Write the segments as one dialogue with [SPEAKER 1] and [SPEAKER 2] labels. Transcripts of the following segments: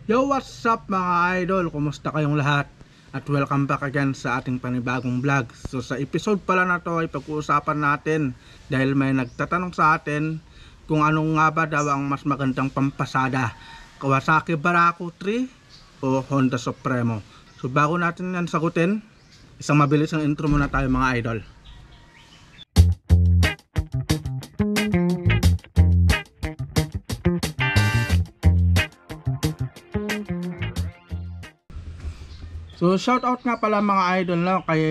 [SPEAKER 1] Yo, what's up mga idol? Kumusta kayong lahat? At welcome back again sa ating panibagong vlog. So sa episode pala na to ay pag-uusapan natin dahil may nagtatanong sa atin kung anong nga ba daw ang mas magandang pampasada, Kawasaki Barako 3 o Honda Supremo. So bago natin yan sagutin, isang mabilis ang intro muna tayo mga idol. So shoutout nga pala mga idol na kay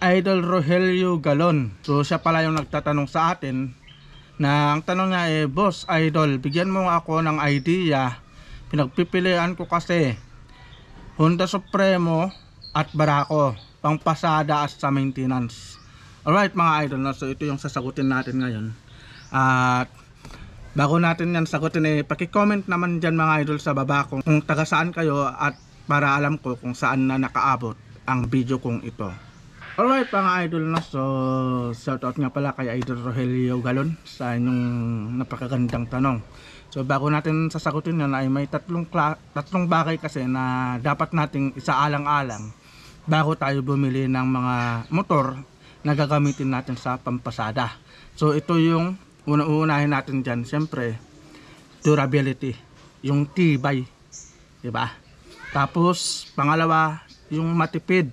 [SPEAKER 1] Idol Rogelio Galon. So siya pala yung nagtatanong sa atin na ang tanong niya Boss Idol, bigyan mo ako ng idea. Pinagpipilian ko kasi Honda Supremo at Barako, pangpasada at sa maintenance. Alright mga idol, so ito yung sasagutin natin ngayon. At bago natin yan sagutin paki-comment naman dyan mga idol sa baba kung taga saan kayo at para alam ko kung saan na nakaabot ang video kong ito. Alright mga idol so shoutout nga pala kay Idol Rogelio Galon sa inyong napakagandang tanong. So bago natin sasagutin yan ay may tatlong bagay kasi na dapat nating isaalang-alang bago tayo bumili ng mga motor na gagamitin natin sa pampasada. So ito yung una-unahin natin dyan, siyempre durability, yung tibay, diba? Tapos pangalawa, yung matipid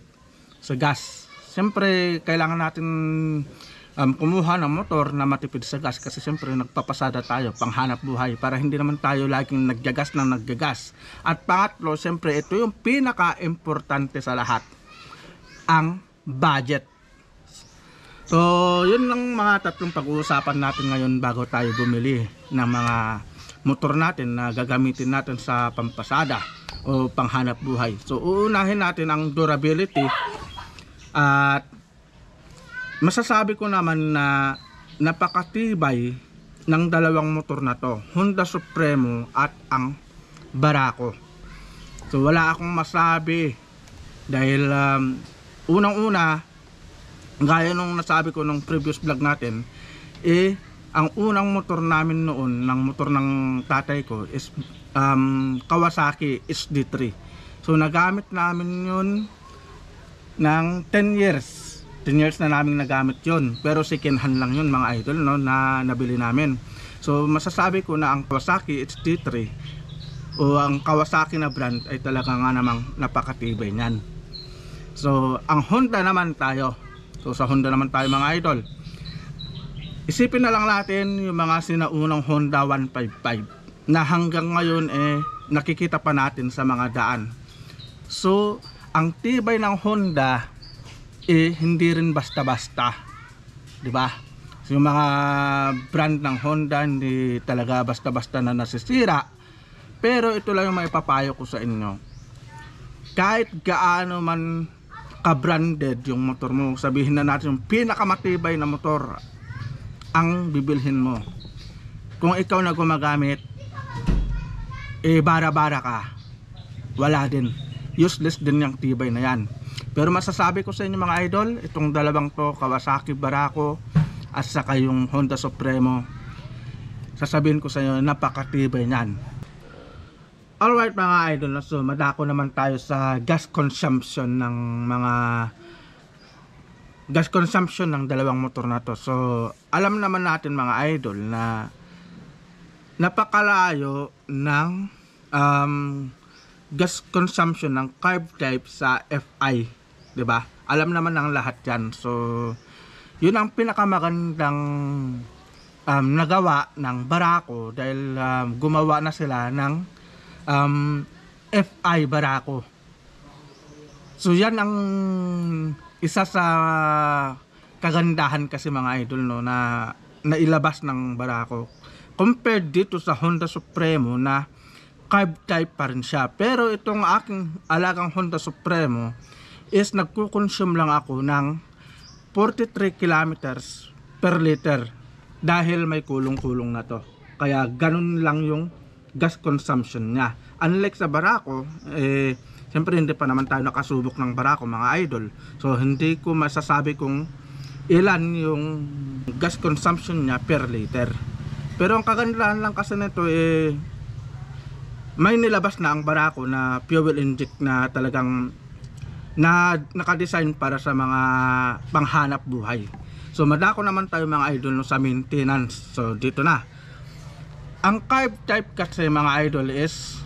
[SPEAKER 1] sa gas. Siyempre kailangan natin kumuha ng motor na matipid sa gas kasi siyempre nagpapasada tayo, panghanap buhay, para hindi naman tayo laging naggagas. At pangatlo, siyempre ito yung pinaka-importante sa lahat, ang budget. So yun lang mga tatlong pag-uusapan natin ngayon bago tayo bumili ng mga motor natin na gagamitin natin sa pampasada o panghanap buhay. So uunahin natin ang durability. At masasabi ko naman na napakatibay ng dalawang motor na to, Honda Supremo at ang Barako. So wala akong masabi dahil unang-una, gaya nung nasabi ko nung previous vlog natin, ang unang motor namin noon, ng motor ng tatay ko is Kawasaki SD3. So nagamit namin yun ng 10 years. 10 years na namin nagamit yun. Pero second hand lang yun mga idol, no, na nabili namin. So masasabi ko na ang Kawasaki SD3 o ang Kawasaki na brand ay talaga nga namang napakatibay niyan. So ang Honda naman tayo. So sa Honda naman tayo mga idol, isipin na lang natin yung mga sinaunang Honda 155 na hanggang ngayon nakikita pa natin sa mga daan. So ang tibay ng Honda hindi rin basta-basta, di ba? So, yung mga brand ng Honda hindi talaga basta-basta na nasisira. Pero ito lang yung maipapayo ko sa inyo. Kahit gaano man ka-branded yung motor mo, sabihin na natin yung pinakamatibay na motor ang bibilhin mo, kung ikaw na gumagamit, bara-bara ka, wala din, useless din yung tibay na yan. Pero masasabi ko sa inyo mga idol, itong dalawang to, Kawasaki Barako at saka yung Honda Supremo, sasabihin ko sa inyo, napakatibay nyan. Alright mga idol, so madako naman tayo sa gas consumption ng dalawang motor na to. So alam naman natin mga idol na napakalayo ng gas consumption ng carb type sa FI, di ba? Alam naman ng lahat yan. So yun ang pinakamagandang nagawa ng Barako dahil gumawa na sila ng FI Barako. So yan ang isa sa kagandahan kasi mga idol, no, na nailabas ng Barako compared dito sa Honda Supremo na carb type pa rin siya. Pero itong aking alagang Honda Supremo is nagkukonsume lang ako ng 43 kilometers per liter dahil may kulong-kulong na to. Kaya ganun lang yung gas consumption niya. Unlike sa Barako, siyempre hindi pa naman tayo nakasubok ng Barako mga idol. So hindi ko masasabi kung ilan yung gas consumption niya per liter. Pero ang kagandahan lang kasi nito may nilabas na ang Barako na fuel inject na talagang nakadesign para sa mga panghanap buhay. So madako naman tayo mga idol no, sa maintenance. So dito na. Ang carb type kasi mga idol is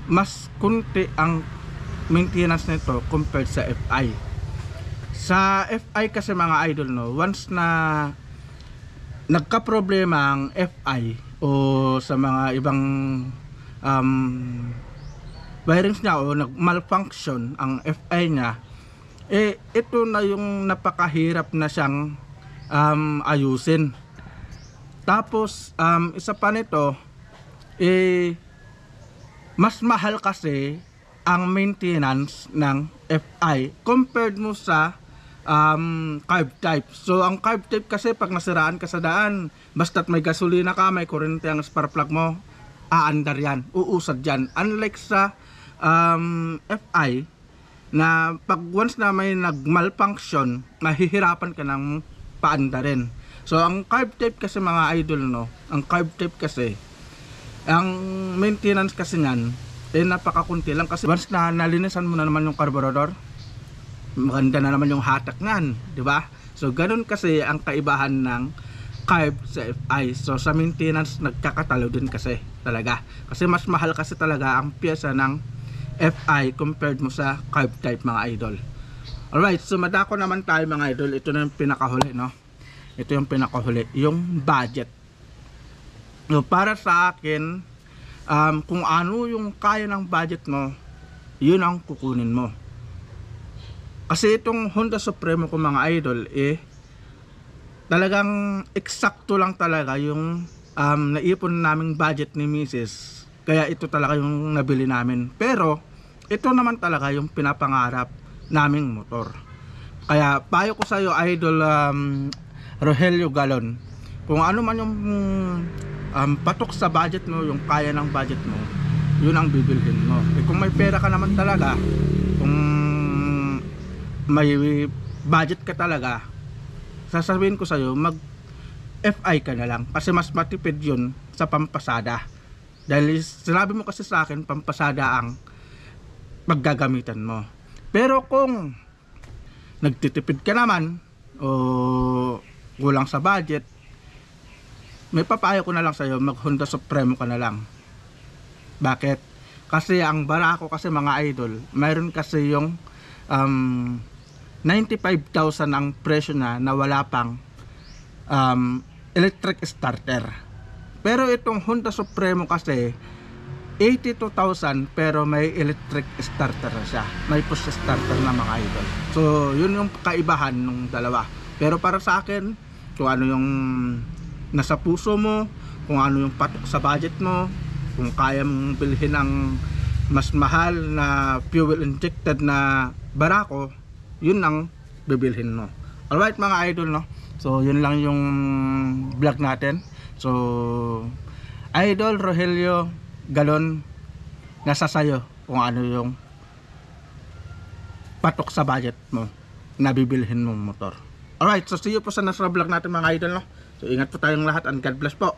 [SPEAKER 1] mas kunti ang maintenance nito compared sa FI. Sa FI kasi mga idol no, once na nagka-problema ang FI o sa mga ibang wirings niya o nag-malfunction ang FI niya, ito na yung napakahirap na siyang ayusin. Tapos isa pa nito, mas mahal kasi ang maintenance ng FI compared mo sa carb type. So ang carb type kasi pag nasiraan ka sa daan, basta't may gasolina ka, may kuryente ang spark plug mo, aandar yan, uusad yan. Unlike sa FI na pag once na may nag-malfunction, mahihirapan ka ng paandarin. So ang carb type kasi mga idol no, ang carb type kasi, ang maintenance kasi niyan napakakunti lang kasi once na nalinisan mo na naman yung carburetor, maganda na naman yung hatak niyan, di ba? So ganun kasi ang kaibahan ng carb sa FI. So sa maintenance nagkakatalo din kasi talaga. Kasi mas mahal kasi talaga ang pyesa ng FI compared mo sa carb type mga idol. Alright, so madako naman tayo mga idol. Ito na yung pinakahuli no. Ito yung pinakahuli, yung budget. So para sa akin, kung ano yung kaya ng budget mo, yun ang kukunin mo. Kasi itong Honda Supremo ko mga idol, talagang eksakto lang talaga yung naipon naming budget ni Mrs. Kaya ito talaga yung nabili namin. Pero ito naman talaga yung pinapangarap naming motor. Kaya payo ko sa iyo idol Rogelio Galon, kung ano man yung patok sa budget mo, yung kaya ng budget mo, yun ang bibilhin mo. Kung may pera ka naman talaga, kung may budget ka talaga, sasabihin ko sa iyo mag FI ka na lang kasi mas matipid yun sa pampasada. Dahil sinabi mo kasi sa akin pampasada ang paggagamitan mo. Pero kung nagtitipid ka naman o kulang sa budget, may papayo ko na lang sa iyo, mag Honda Supremo ka na lang. Bakit? Kasi ang Barako kasi mga idol, mayroon kasi yung 95,000 ang presyo na wala pang electric starter. Pero itong Honda Supremo kasi 82,000 pero may electric starter na siya. May push starter na mga idol. So yun yung kaibahan ng dalawa. Pero para sa akin, kung ano yung nasa puso mo, kung ano yung patok sa budget mo, kung kaya mong bilhin ang mas mahal na fuel injected na Barako, yun ang bibilhin mo. Alright mga idol no. So yun lang yung vlog natin. So Idol Rogelio Galon, nasa sayo kung ano yung patok sa budget mo na bibilhin mong motor. Alright, so see you po sa next vlog natin mga idol no. So ingat po tayong lahat and God bless po.